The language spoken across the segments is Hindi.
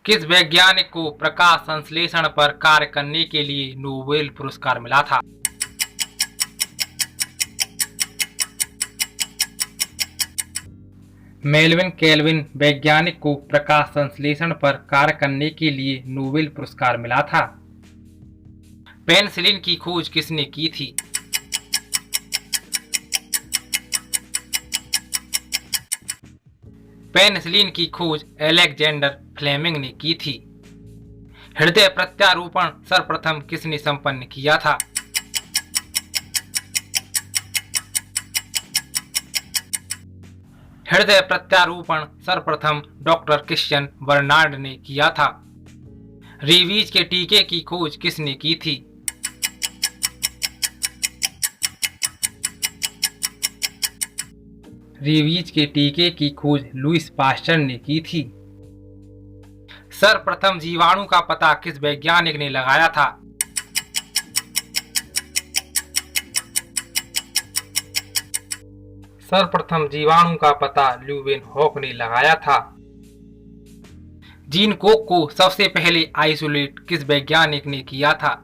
किस वैज्ञानिक को प्रकाश संश्लेषण पर कार्य करने के लिए नोबेल पुरस्कार मिला था? मेल्विन केल्विन वैज्ञानिक को प्रकाश संश्लेषण पर कार्य करने के लिए नोबेल पुरस्कार मिला था। पेनिसिलिन की खोज किसने की थी? पेनिसिलिन की खोज अलेक्जेंडर फ्लेमिंग ने की थी। हृदय प्रत्यारोपण सर्वप्रथम किसने संपन्न किया था? हृदय प्रत्यारोपण सर्वप्रथम डॉक्टर क्रिश्चियन बर्नार्ड ने किया था। रेबीज के टीके की खोज किसने की थी? रेबीज के टीके की खोज लुईस पास्चर ने की थी। सर्वप्रथम जीवाणु का पता किस वैज्ञानिक ने लगाया था? सर्वप्रथम जीवाणु का पता ल्यूवेनहॉक ने लगाया था। जीन कोक को सबसे पहले आइसोलेट किस वैज्ञानिक ने किया था?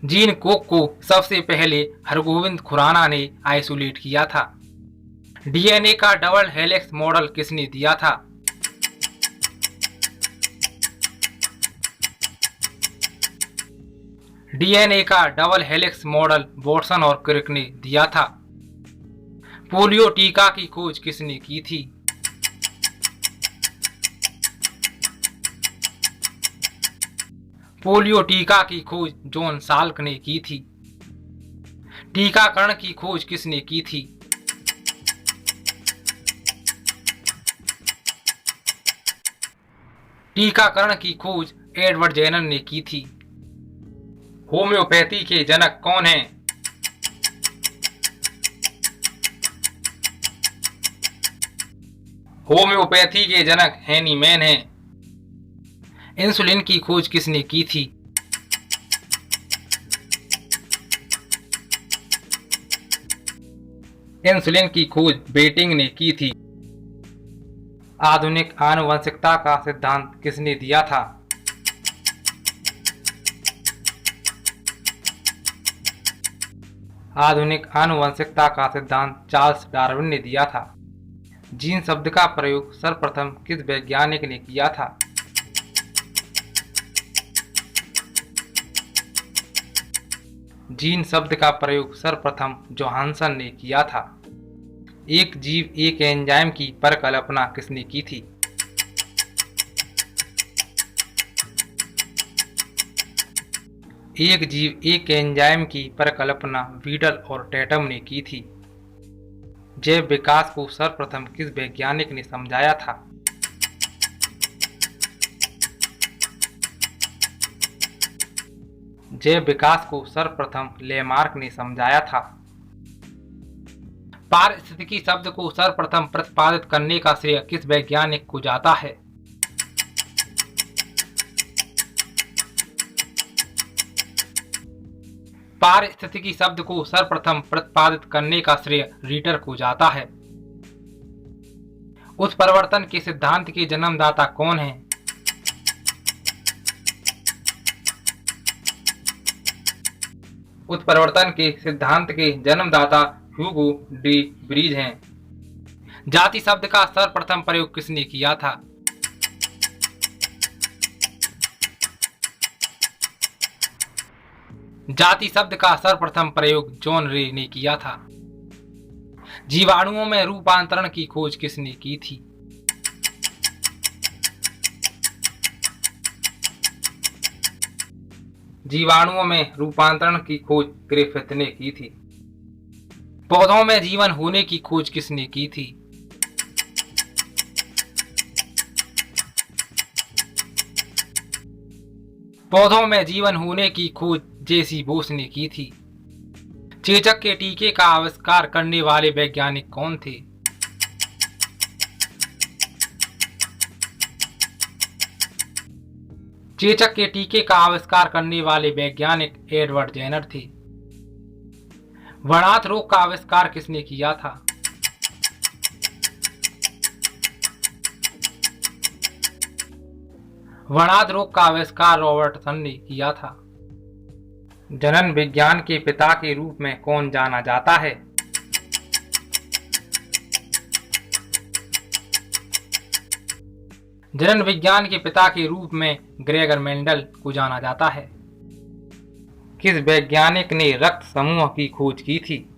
जीन कोक को सबसे पहले हरगोविंद खुराना ने आइसोलेट किया था। डीएनए का डबल हेलिक्स मॉडल किसने दिया था? डीएनए का डबल हेलिक्स मॉडल वॉटसन और क्रिक ने दिया था। पोलियो टीका की खोज किसने की थी? पोलियो टीका की खोज जॉन साल्क ने की थी। टीकाकरण की खोज किसने की थी? टीकाकरण की खोज एडवर्ड जेनर ने की थी। होम्योपैथी के जनक कौन हैं? होम्योपैथी के जनक हैनीमैन हैं। इंसुलिन की खोज किसने की थी? इंसुलिन की खोज बेटिंग ने की थी। आधुनिक आनुवंशिकता का सिद्धांत किसने दिया था? आधुनिक आनुवंशिकता का सिद्धांत चार्ल्स डार्विन ने दिया था। जीन शब्द का प्रयोग सर्वप्रथम किस वैज्ञानिक ने किया था? जीन शब्द का प्रयोग सर्वप्रथम जोहानसन ने किया था। एक जीव एक एंजाइम की परिकल्पना किसने की थी? एक जीव एक एंजाइम की परिकल्पना वीडल और टैटम ने की थी। जैव विकास को सर्वप्रथम किस वैज्ञानिक ने समझाया था? जैव विकास को सर्वप्रथम लेमार्क ने समझाया था। पारिस्थितिकी शब्द को सर्वप्रथम प्रतिपादित करने का श्रेय किस वैज्ञानिक को जाता है? पारिस्थितिकी शब्द को सर्वप्रथम प्रतिपादित करने का श्रेय रीटर को जाता है। उत्परिवर्तन के सिद्धांत के जन्मदाता कौन है? उत्परिवर्तन के सिद्धांत के जन्मदाता ह्यूगो डी ब्रीज हैं। जाति शब्द का सर्वप्रथम प्रयोग किसने किया था? जाति शब्द का सर्वप्रथम प्रयोग जॉन रे ने किया था। जीवाणुओं में रूपांतरण की खोज किसने की थी? जीवाणुओं में रूपांतरण की खोज ग्रिफिथ ने की थी। पौधों में जीवन होने की खोज किसने की थी? पौधों में जीवन होने की खोज जेसी बोस ने की थी। चेचक के टीके का आविष्कार करने वाले वैज्ञानिक कौन थे? चेचक के टीके का आविष्कार करने वाले वैज्ञानिक एडवर्ड जेनर थे। वर्णात रोग का आविष्कार किसने किया था? वर्णाद रोग का आविष्कार रॉबर्टसन ने किया था। जनन विज्ञान के पिता के रूप में कौन जाना जाता है? जनन विज्ञान के पिता के रूप में ग्रेगर मेंडल को जाना जाता है। किस वैज्ञानिक ने रक्त समूह की खोज की थी?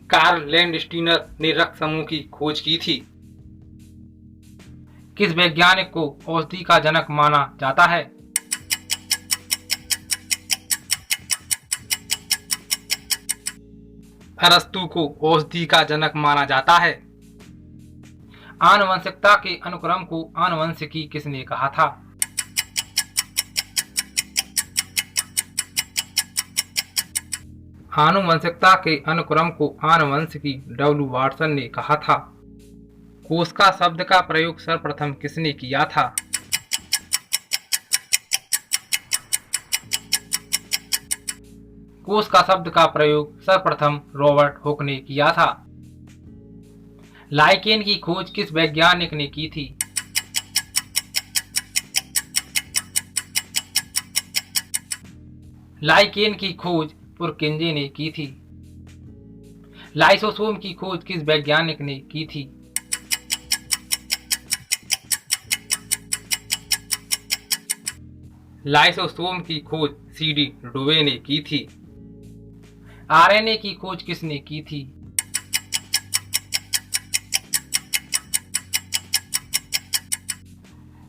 कार्ल लैंडस्टीनर ने रक्त समूह की खोज की थी। किस वैज्ञानिक को औषधि का जनक माना जाता है? अरस्तु को औषधि का जनक माना जाता है। आनुवंशिकता के अनुक्रम को आनुवंशिकी किसने कहा था? आनुवंशिकता के अनुक्रम को आनुवंशिकी डब्ल्यू वाटसन ने कहा था। कोशिका शब्द का प्रयोग सर्वप्रथम किसने किया था? कोशिका शब्द का प्रयोग सर्वप्रथम रॉबर्ट हुक ने किया था। लाइकेन की खोज किस वैज्ञानिक ने की थी? लाइकेन की खोज पुरकिंजे ने की थी। लाइसोसोम की खोज किस वैज्ञानिक ने की थी? लाइसोसोम की खोज सीडी डुवे ने की थी। आरएनए की खोज किसने की थी?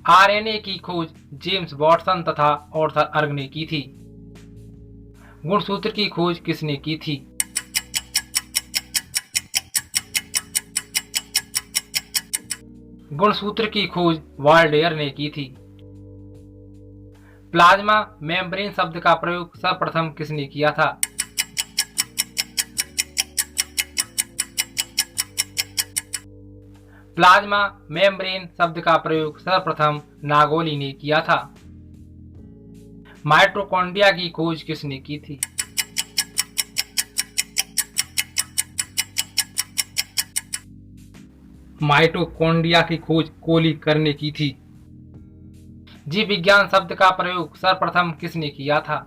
आरएनए की खोज जेम्स वाटसन तथा आर्थर अर्ग ने की थी। गुणसूत्र की खोज किसने की थी? गुणसूत्र की खोज वाल्डेयर ने की थी। प्लाज्मा मेम्ब्रेन शब्द का प्रयोग सर्वप्रथम किसने किया था? प्लाज्मा मेम्ब्रेन शब्द का प्रयोग सर्वप्रथम नागोली ने किया था। माइटोकॉन्ड्रिया की खोज किसने की थी? माइटोकॉन्ड्रिया की खोज कोलिकर ने की थी। जीव विज्ञान शब्द का प्रयोग सर्वप्रथम किसने किया था?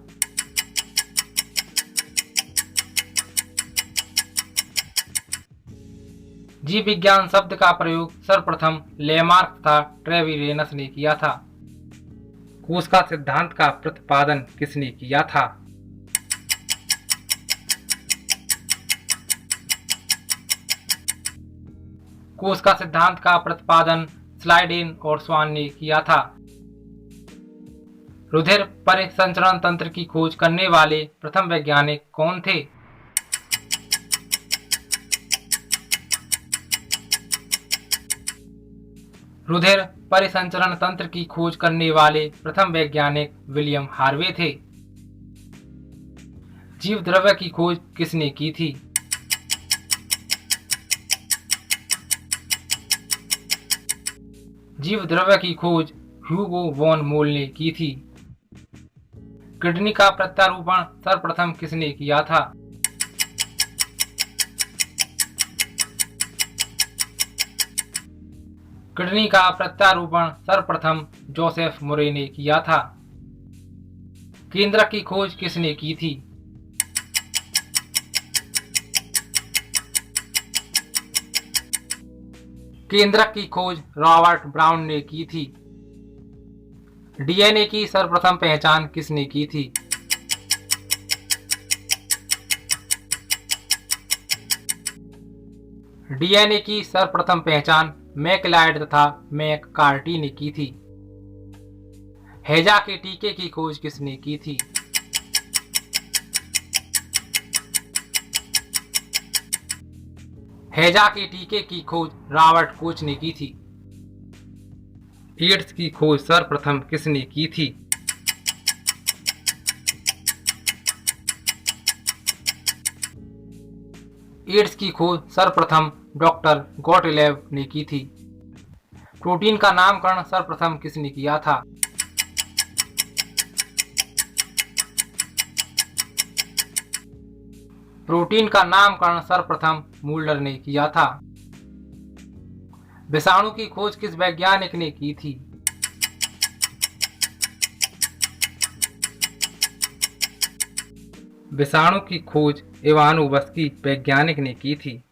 जीव विज्ञान शब्द का प्रयोग सर्वप्रथम लेमार्क तथा ट्रेविरेनस ने किया था। कोशिका सिद्धांत का प्रतिपादन किसने किया था? कोशिका सिद्धांत का प्रतिपादन स्लाइडेन और स्वान ने किया था। रुधिर परिसंचरण तंत्र की खोज करने वाले प्रथम वैज्ञानिक कौन थे? रुधिर परिसंचरण तंत्र की खोज करने वाले प्रथम वैज्ञानिक विलियम हार्वे थे। जीव द्रव्य की खोज किसने की थी? जीव द्रव्य की खोज ह्यूगो वॉन मोल ने की थी। किडनी का प्रत्यारोपण सर्वप्रथम किसने किया था? किडनी का प्रत्यारोपण सर्वप्रथम जोसेफ मुरे ने किया था। केंद्रक की खोज किसने की थी? केंद्रक की खोज रॉबर्ट ब्राउन ने की थी। डीएनए की सर्वप्रथम पहचान किसने की थी? डीएनए की सर्वप्रथम पहचान मैकलाइड तथा मैककार्टी ने की थी। हैजा के टीके की खोज किसने की थी? हैजा के टीके की खोज रॉबर्ट कोच ने की थी। एड्स की खोज सर्वप्रथम किसने की थी? एड्स की खोज सर्वप्रथम डॉक्टर गोटलेब ने की थी। प्रोटीन का नामकरण सर्वप्रथम किसने किया था? प्रोटीन का नामकरण सर्वप्रथम मूल्डर ने किया था। विषाणु की खोज किस वैज्ञानिक ने की थी? विषाणु की खोज इवानोवस्की वैज्ञानिक ने की थी।